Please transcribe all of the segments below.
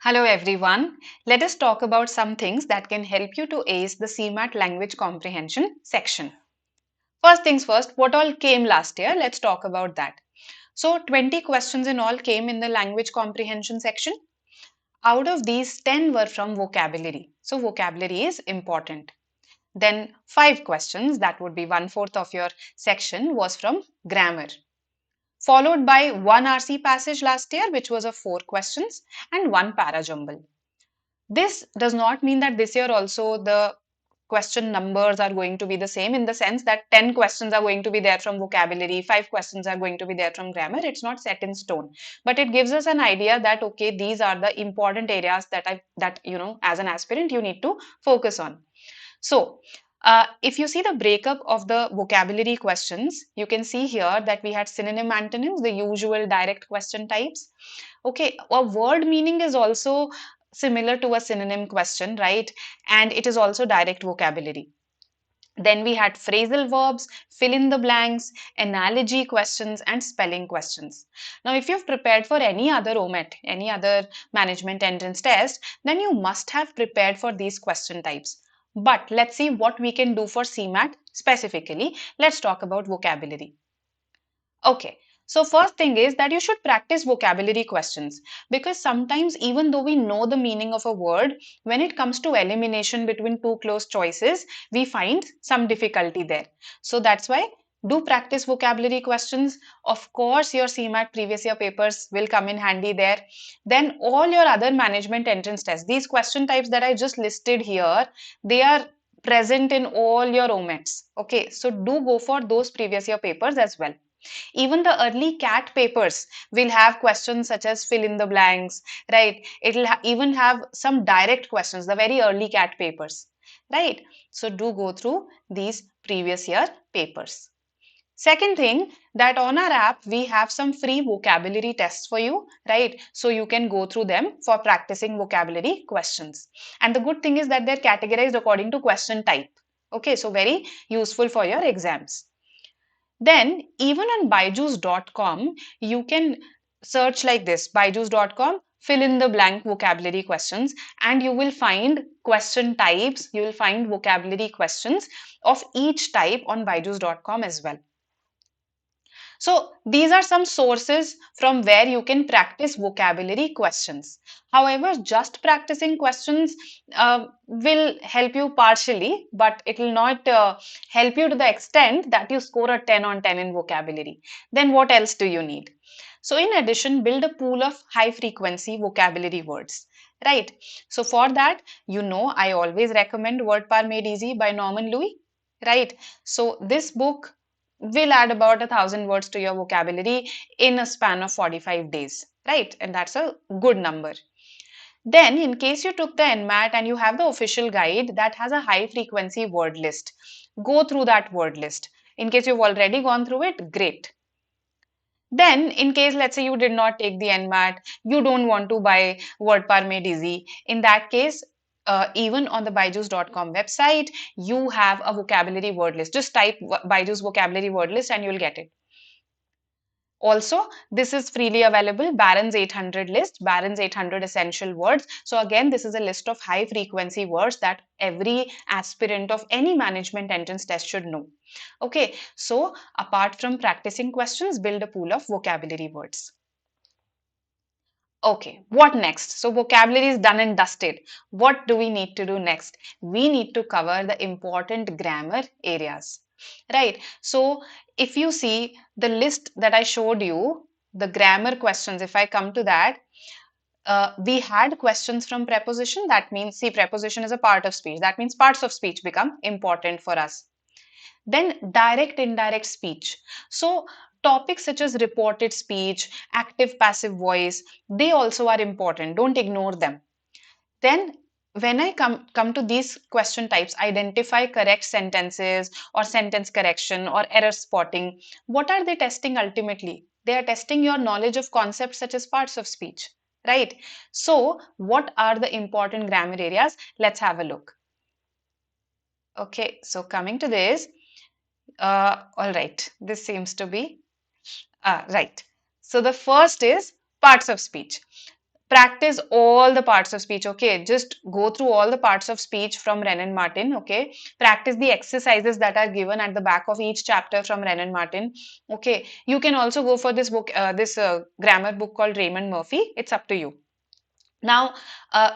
Hello everyone. Let us talk about some things that can help you to ace the CMAT language comprehension section. First things first, what all came last year? Let's talk about that. So 20 questions in all came in the language comprehension section. Out of these, 10 were from vocabulary. So vocabulary is important. Then 5 questions, that would be 1/4 of your section, was from grammar. Followed by one RC passage last year, which was of 4 questions, and one parajumble. This does not mean that this year also the question numbers are going to be the same, in the sense that 10 questions are going to be there from vocabulary, 5 questions are going to be there from grammar. It's not set in stone, but it gives us an idea that okay, these are the important areas that as an aspirant you need to focus on. So if you see the breakup of the vocabulary questions, you can see here that we had synonym antonyms, the usual direct question types. Okay, a word meaning is also similar to a synonym question, right? And it is also direct vocabulary. Then we had phrasal verbs, fill in the blanks, analogy questions, and spelling questions. Now, if you've prepared for any other OMET, any other management entrance test, then you must have prepared for these question types. But let's see what we can do for CMAT specifically. Let's talk about vocabulary. Okay, so first thing is that you should practice vocabulary questions, because sometimes even though we know the meaning of a word, when it comes to elimination between two close choices, we find some difficulty there. So that's why do practice vocabulary questions. Of course, your CMAT previous year papers will come in handy there. Then all your other management entrance tests, these question types that I just listed here, they are present in all your OMETs. Okay, so do go for those previous year papers as well. Even the early CAT papers will have questions such as fill in the blanks, right? It'll even have some direct questions, the very early CAT papers, right? So do go through these previous year papers. Second thing, that on our app we have some free vocabulary tests for you, right? So you can go through them for practicing vocabulary questions. And the good thing is that they're categorized according to question type. Okay, so very useful for your exams. Then, even on BYJU'S.com, you can search like this, BYJU'S.com, fill in the blank vocabulary questions, and you will find question types, you will find vocabulary questions of each type on BYJU'S.com as well. So these are some sources from where you can practice vocabulary questions. However, just practicing questions will help you partially, but it will not help you to the extent that you score a 10 on 10 in vocabulary. Then what else do you need? So in addition, build a pool of high frequency vocabulary words. Right. So for that, I always recommend Word Power Made Easy by Norman Louis. Right. So this book will add about 1,000 words to your vocabulary in a span of 45 days, right? And that's a good number. Then, in case you took the MAT and you have the official guide that has a high frequency word list, go through that word list. In case you've already gone through it, great. Then, in case, let's say you did not take the MAT, you don't want to buy Word Power Made Easy. In that case, even on the BYJU'S.com website, you have a vocabulary word list. Just type BYJU'S vocabulary word list and you'll get it. Also, this is freely available, Barron's 800 list, Barron's 800 essential words. So again, this is a list of high frequency words that every aspirant of any management entrance test should know. Okay, so apart from practicing questions, build a pool of vocabulary words. Okay, what next? So vocabulary is done and dusted. What do we need to do next? We need to cover the important grammar areas, right? So if you see the list that I showed you, the grammar questions, if I come to that, we had questions from preposition. That means, see, preposition is a part of speech. That means parts of speech become important for us. Then direct, indirect speech. So topics such as reported speech, active, passive voice, they also are important. Don't ignore them. Then when I come to these question types, identify correct sentences or sentence correction or error spotting. What are they testing ultimately? They are testing your knowledge of concepts such as parts of speech, right? So what are the important grammar areas? Let's have a look. Okay, so coming to this, all right, this seems to be right. So the first is parts of speech. practice all the parts of speech. Okay, just go through all the parts of speech from Wren and Martin. Okay, practice the exercises that are given at the back of each chapter from Wren and Martin. Okay, you can also go for this book, this grammar book called Raymond Murphy. It's up to you. Now,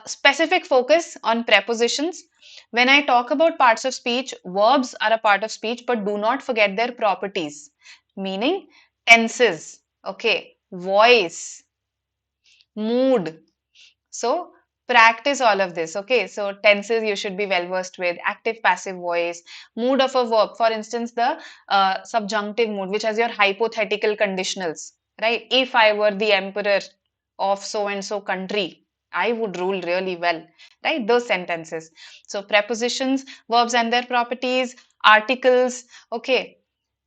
specific focus on prepositions. When I talk about parts of speech, verbs are a part of speech, but do not forget their properties, meaning tenses, okay, voice, mood. So, practice all of this, okay? So, tenses you should be well versed with, active, passive voice, mood of a verb, for instance, the subjunctive mood, which has your hypothetical conditionals, right? If I were the emperor of so and so country, I would rule really well, right? Those sentences. So, prepositions, verbs and their properties, articles, okay?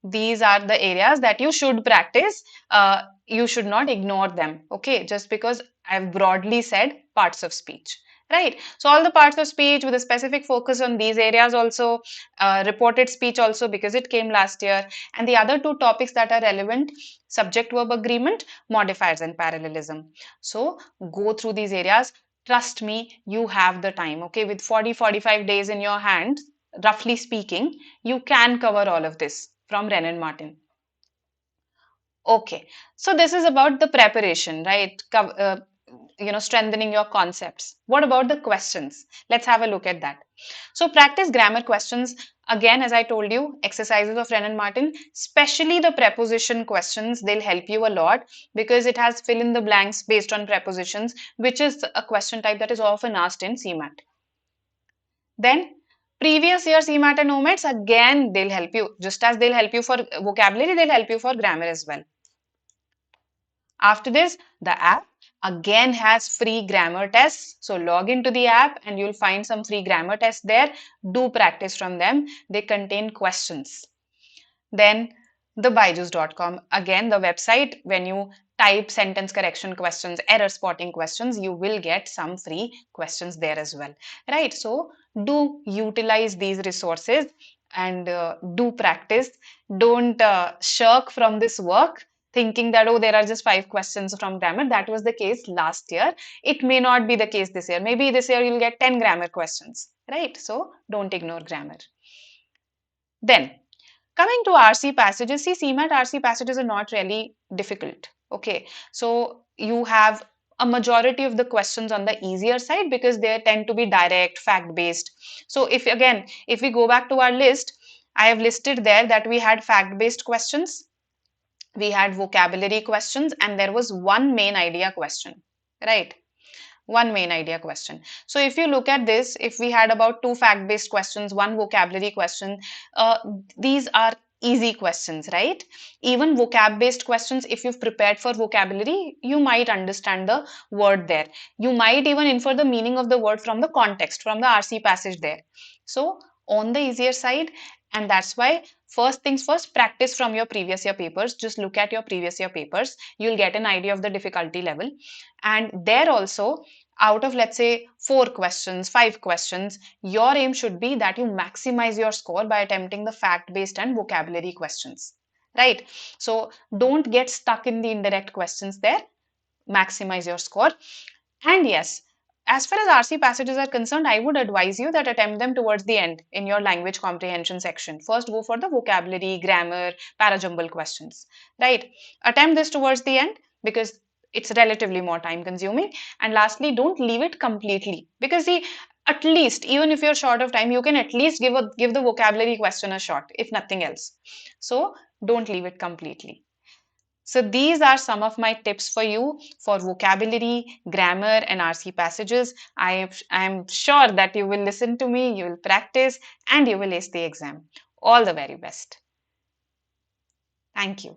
These are the areas that you should practice. You should not ignore them, okay? Just because I've broadly said parts of speech, right? So all the parts of speech with a specific focus on these areas also, reported speech also because it came last year, and the other two topics that are relevant, subject verb agreement, modifiers and parallelism. So go through these areas. Trust me, you have the time, okay? With 40-45 days in your hand, roughly speaking, you can cover all of this from Ren and Martin. Okay, so this is about the preparation, right? Strengthening your concepts. What about the questions? Let's have a look at that. So practice grammar questions. Again, as I told you, exercises of Ren and Martin, especially the preposition questions, they'll help you a lot because it has fill in the blanks based on prepositions, which is a question type that is often asked in CMAT. Then previous year CMAT and OMATs, again, they'll help you. Just as they'll help you for vocabulary, they'll help you for grammar as well. After this, the app again has free grammar tests. So log into the app and you'll find some free grammar tests there. Do practice from them. They contain questions. Then the byju's.com, again the website. When you type sentence correction questions, error spotting questions, you will get some free questions there as well, right? So do utilize these resources and do practice. Don't shirk from this work thinking that, oh, there are just 5 questions from grammar. That was the case last year. It may not be the case this year. Maybe this year you'll get 10 grammar questions, right? So don't ignore grammar. Then coming to RC passages, see, CMAT RC passages are not really difficult. Okay, so you have a majority of the questions on the easier side because they tend to be direct, fact-based. So if we go back to our list, I have listed there that we had fact-based questions, we had vocabulary questions, and there was one main idea question, right? One main idea question. So if you look at this, if we had about 2 fact-based questions, 1 vocabulary question, these are easy questions, right? Even vocab-based questions, if you've prepared for vocabulary, you might understand the word there. You might even infer the meaning of the word from the context, from the RC passage there. So on the easier side, and that's why first things first, practice from your previous year papers. Just look at your previous year papers. You'll get an idea of the difficulty level. And there also, out of let's say 4 questions, 5 questions, your aim should be that you maximize your score by attempting the fact-based and vocabulary questions, right? So don't get stuck in the indirect questions there. Maximize your score. And yes, as far as RC passages are concerned, I would advise you that attempt them towards the end in your language comprehension section. First, go for the vocabulary, grammar, parajumble questions, right? Attempt this towards the end because it's relatively more time consuming. And lastly, don't leave it completely because see, at least even if you're short of time, you can at least give the vocabulary question a shot, if nothing else. So don't leave it completely. So these are some of my tips for you for vocabulary, grammar and RC passages. I am sure that you will listen to me, you will practice and you will ace the exam. All the very best. Thank you.